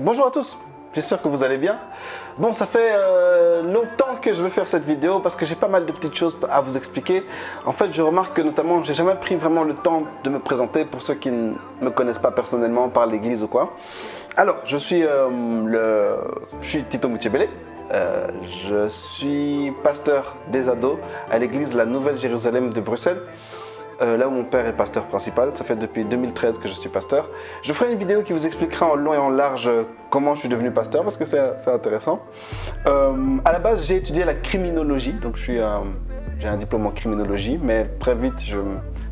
Bonjour à tous, j'espère que vous allez bien. Bon, ça fait longtemps que je veux faire cette vidéo parce que j'ai pas mal de petites choses à vous expliquer. En fait, je remarque que notamment, j'ai jamais pris vraiment le temps de me présenter pour ceux qui ne me connaissent pas personnellement par l'église ou quoi. Alors, je suis Tito Mouchebele. Je suis pasteur des ados à l'église La Nouvelle Jérusalem de Bruxelles. Là où mon père est pasteur principal, ça fait depuis 2013 que je suis pasteur. Je ferai une vidéo qui vous expliquera en long et en large comment je suis devenu pasteur parce que c'est intéressant. À la base, j'ai étudié la criminologie, donc j'ai un diplôme en criminologie, mais très vite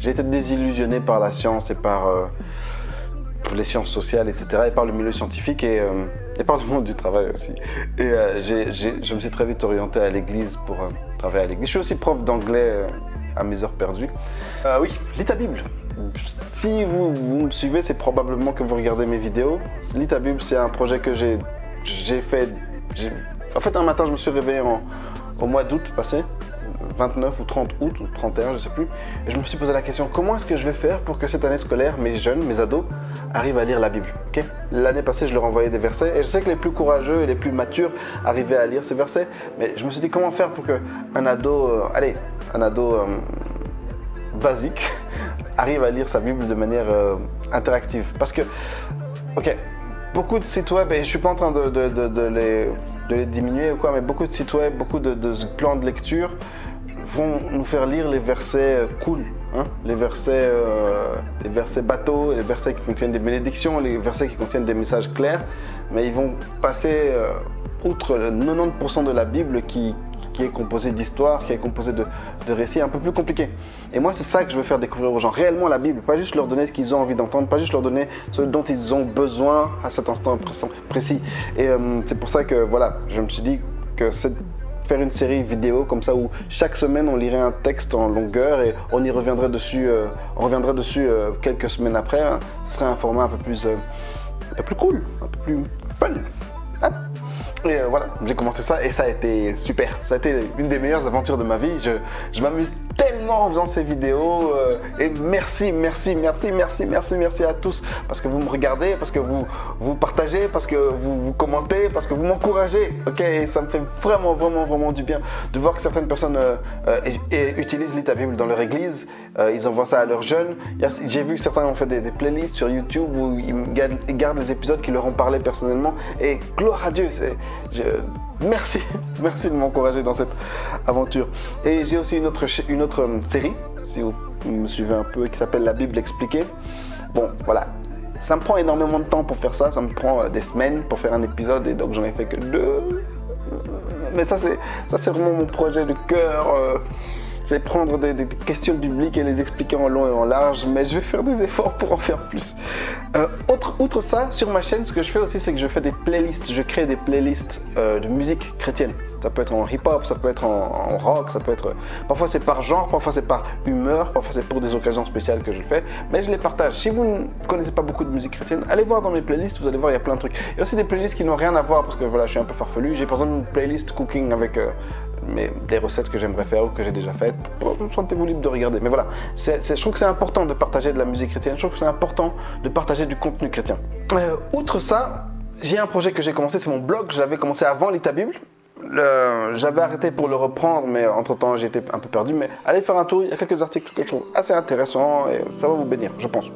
j'ai été désillusionné par la science et par les sciences sociales, etc., et par le milieu scientifique et par le monde du travail aussi. Et je me suis très vite orienté à l'église pour travailler à l'église. Je suis aussi prof d'anglais à mes heures perdues. Oui, lis ta Bible. Si vous me suivez, c'est probablement que vous regardez mes vidéos. Lis ta Bible, c'est un projet que j'ai fait. En fait, un matin, je me suis réveillé au mois d'août passé, 29 ou 30 août ou 31, je ne sais plus. Et je me suis posé la question, comment est-ce que je vais faire pour que cette année scolaire, mes jeunes, mes ados, arrivent à lire la Bible, okay? L'année passée, je leur envoyais des versets. Et je sais que les plus courageux et les plus matures arrivaient à lire ces versets. Mais je me suis dit, comment faire pour qu'un ado, basique arrive à lire sa Bible de manière interactive. Parce que, ok, beaucoup de sites web, et je ne suis pas en train de les diminuer ou quoi, mais beaucoup de sites web, beaucoup de plans de lecture vont nous faire lire les versets cool, hein? Les versets bateaux, les versets qui contiennent des bénédictions, les versets qui contiennent des messages clairs, mais ils vont passer outre le 90% de la Bible qui est composé d'histoires, qui est composé de récits un peu plus compliqués. Et moi, c'est ça que je veux faire découvrir aux gens, réellement la Bible, pas juste leur donner ce qu'ils ont envie d'entendre, pas juste leur donner ce dont ils ont besoin à cet instant précis. Et c'est pour ça que, voilà, je me suis dit que faire une série vidéo comme ça où chaque semaine on lirait un texte en longueur et on y reviendrait dessus, quelques semaines après, hein. Ce serait un format un peu plus cool, un peu plus fun. Hein? Et voilà, j'ai commencé ça et ça a été super. Ça a été une des meilleures aventures de ma vie. Je m'amuse tellement en faisant ces vidéos et merci à tous parce que vous me regardez, parce que vous partagez, parce que vous commentez, parce que vous m'encouragez. Ok, et ça me fait vraiment du bien de voir que certaines personnes utilisent Lis ta Bible dans leur église. Ils envoient ça à leurs jeunes. J'ai vu que certains ont fait des playlists sur YouTube où ils gardent les épisodes qui leur ont parlé personnellement. Et gloire à Dieu, merci de m'encourager dans cette aventure. Et j'ai aussi une autre série, si vous me suivez un peu, qui s'appelle La Bible expliquée. Bon, voilà, ça me prend énormément de temps pour faire ça, ça me prend des semaines pour faire un épisode et donc j'en ai fait que 2. Mais ça c'est vraiment mon projet de cœur. C'est prendre des questions bibliques et les expliquer en long et en large, mais je vais faire des efforts pour en faire plus. Outre ça, sur ma chaîne, ce que je fais aussi, c'est que je fais des playlists. Je crée des playlists de musique chrétienne. Ça peut être en hip-hop, ça peut être en rock, ça peut être... Parfois c'est par genre, parfois c'est par humeur, parfois c'est pour des occasions spéciales que je le fais, mais je les partage. Si vous ne connaissez pas beaucoup de musique chrétienne, allez voir dans mes playlists, vous allez voir, il y a plein de trucs. Il y a aussi des playlists qui n'ont rien à voir, parce que voilà, je suis un peu farfelu. J'ai par exemple une playlist cooking avec des recettes que j'aimerais faire ou que j'ai déjà faites. Sentez-vous libre de regarder. Mais voilà, je trouve que c'est important de partager de la musique chrétienne, je trouve que c'est important de partager du contenu chrétien. Outre ça, j'ai un projet que j'ai commencé, c'est mon blog, je l'avais commencé avant Lis ta Bible. J'avais arrêté pour le reprendre, mais entre-temps j'ai été un peu perdu. Mais allez faire un tour, il y a quelques articles que je trouve assez intéressants et ça va vous bénir, je pense.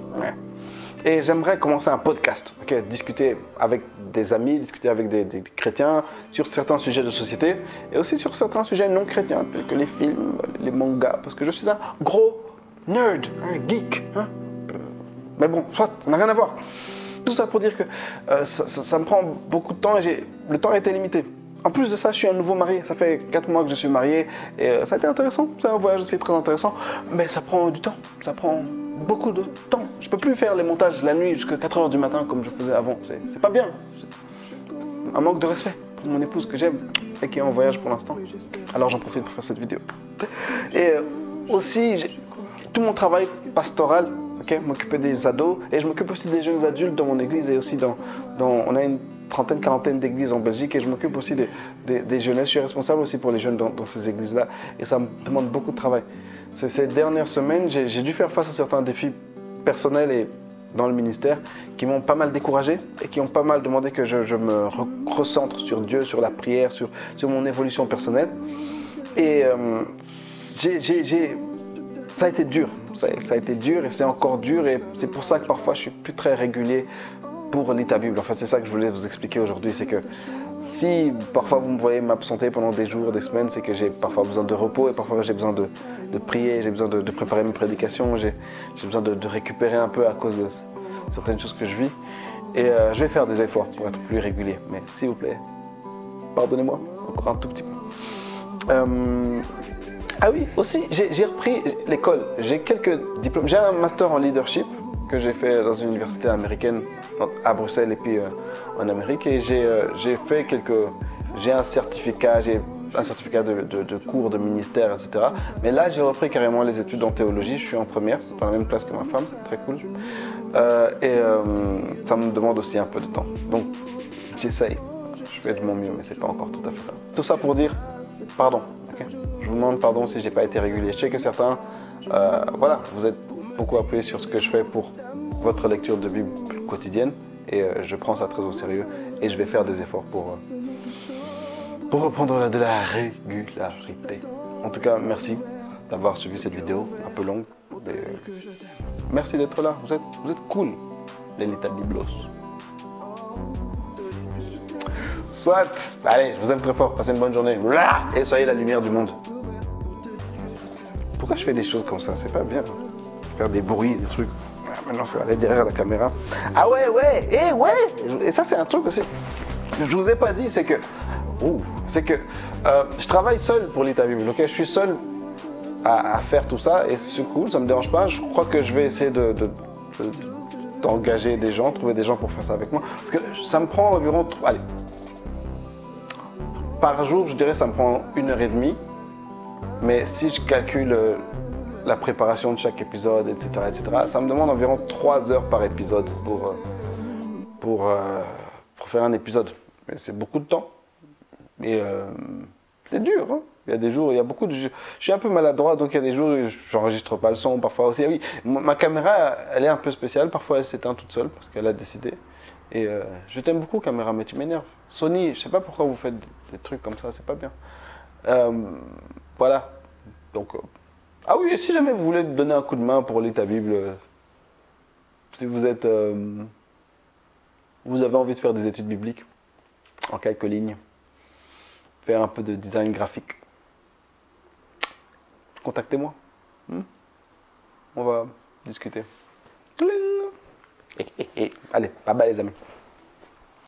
Et j'aimerais commencer un podcast, okay? Discuter avec des amis, discuter avec des chrétiens sur certains sujets de société et aussi sur certains sujets non chrétiens, tels que les films, les mangas, parce que je suis un gros nerd, un geek. Hein? Mais bon, soit, ça n'a rien à voir. Tout ça pour dire que ça me prend beaucoup de temps et le temps a été limité. En plus de ça, je suis un nouveau marié. Ça fait 4 mois que je suis marié et ça a été intéressant. C'est un voyage aussi très intéressant, mais ça prend du temps. Ça prend beaucoup de temps. Je peux plus faire les montages la nuit jusqu'à 4 h du matin comme je faisais avant. C'est pas bien. C'est un manque de respect pour mon épouse que j'aime et qui est en voyage pour l'instant. Alors j'en profite pour faire cette vidéo. Et aussi, tout mon travail pastoral, okay, m'occuper des ados et je m'occupe aussi des jeunes adultes dans mon église et aussi on a une trentaine, quarantaine d'églises en Belgique et je m'occupe aussi des jeunesses. Je suis responsable aussi pour les jeunes dans ces églises-là et ça me demande beaucoup de travail. Ces dernières semaines, j'ai dû faire face à certains défis personnels et dans le ministère qui m'ont pas mal découragé et qui ont pas mal demandé que je me recentre sur Dieu, sur la prière, sur mon évolution personnelle. Et ça a été dur. Ça a été dur et c'est encore dur. Et c'est pour ça que parfois je suis plus très régulier pour lire ta Bible. En fait, c'est ça que je voulais vous expliquer aujourd'hui. C'est que si parfois vous me voyez m'absenter pendant des jours, des semaines, c'est que j'ai parfois besoin de repos et parfois j'ai besoin de prier, j'ai besoin de préparer mes prédications, j'ai besoin de récupérer un peu à cause de certaines choses que je vis. Et je vais faire des efforts pour être plus régulier. Mais s'il vous plaît, pardonnez-moi encore un tout petit peu. Ah oui, aussi, j'ai repris l'école. J'ai quelques diplômes. J'ai un master en leadership que j'ai fait dans une université américaine à Bruxelles et puis en Amérique. Et j'ai un certificat, de cours de ministère, etc. Mais là, j'ai repris carrément les études en théologie. Je suis en première, dans la même classe que ma femme. Très cool. Ça me demande aussi un peu de temps. Donc, j'essaye. Je fais de mon mieux, mais c'est pas encore tout à fait ça. Tout ça pour dire pardon. Okay. Je vous demande pardon si j'ai pas été régulier. Je sais que certains, voilà, vous êtes beaucoup appuyés sur ce que je fais pour votre lecture de Bible quotidienne et je prends ça très au sérieux et je vais faire des efforts pour reprendre de la régularité. En tout cas, merci d'avoir suivi cette vidéo un peu longue. Et merci d'être là. Vous êtes cool, les Lita Biblos. Soit, allez, je vous aime très fort, passez une bonne journée, et soyez la lumière du monde. Pourquoi je fais des choses comme ça? C'est pas bien. Faire des bruits, des trucs. Maintenant, il faut aller derrière la caméra. Ah ouais, et ça c'est un truc aussi que je vous ai pas dit, c'est que je travaille seul pour Lita Bible, ok? Je suis seul à faire tout ça, et c'est cool, ça me dérange pas. Je crois que je vais essayer d'engager des gens, trouver des gens pour faire ça avec moi, parce que ça me prend environ, allez, par jour, je dirais ça me prend 1h30, mais si je calcule la préparation de chaque épisode, etc., ça me demande environ 3 heures par épisode pour faire un épisode. Mais c'est beaucoup de temps, et c'est dur, hein. Il y a des jours, il y a beaucoup de... Je suis un peu maladroit, donc il y a des jours où j'enregistre pas le son, parfois aussi. Ah oui, ma caméra, elle est un peu spéciale, parfois elle s'éteint toute seule, parce qu'elle a décidé. Et je t'aime beaucoup, caméra, mais tu m'énerves. Sony, je sais pas pourquoi vous faites des trucs comme ça, c'est pas bien. Voilà. Donc, ah oui, et si jamais vous voulez me donner un coup de main pour lire ta Bible, si vous êtes, vous avez envie de faire des études bibliques en quelques lignes, faire un peu de design graphique, contactez-moi. On va discuter. Allez, bye bye les amis.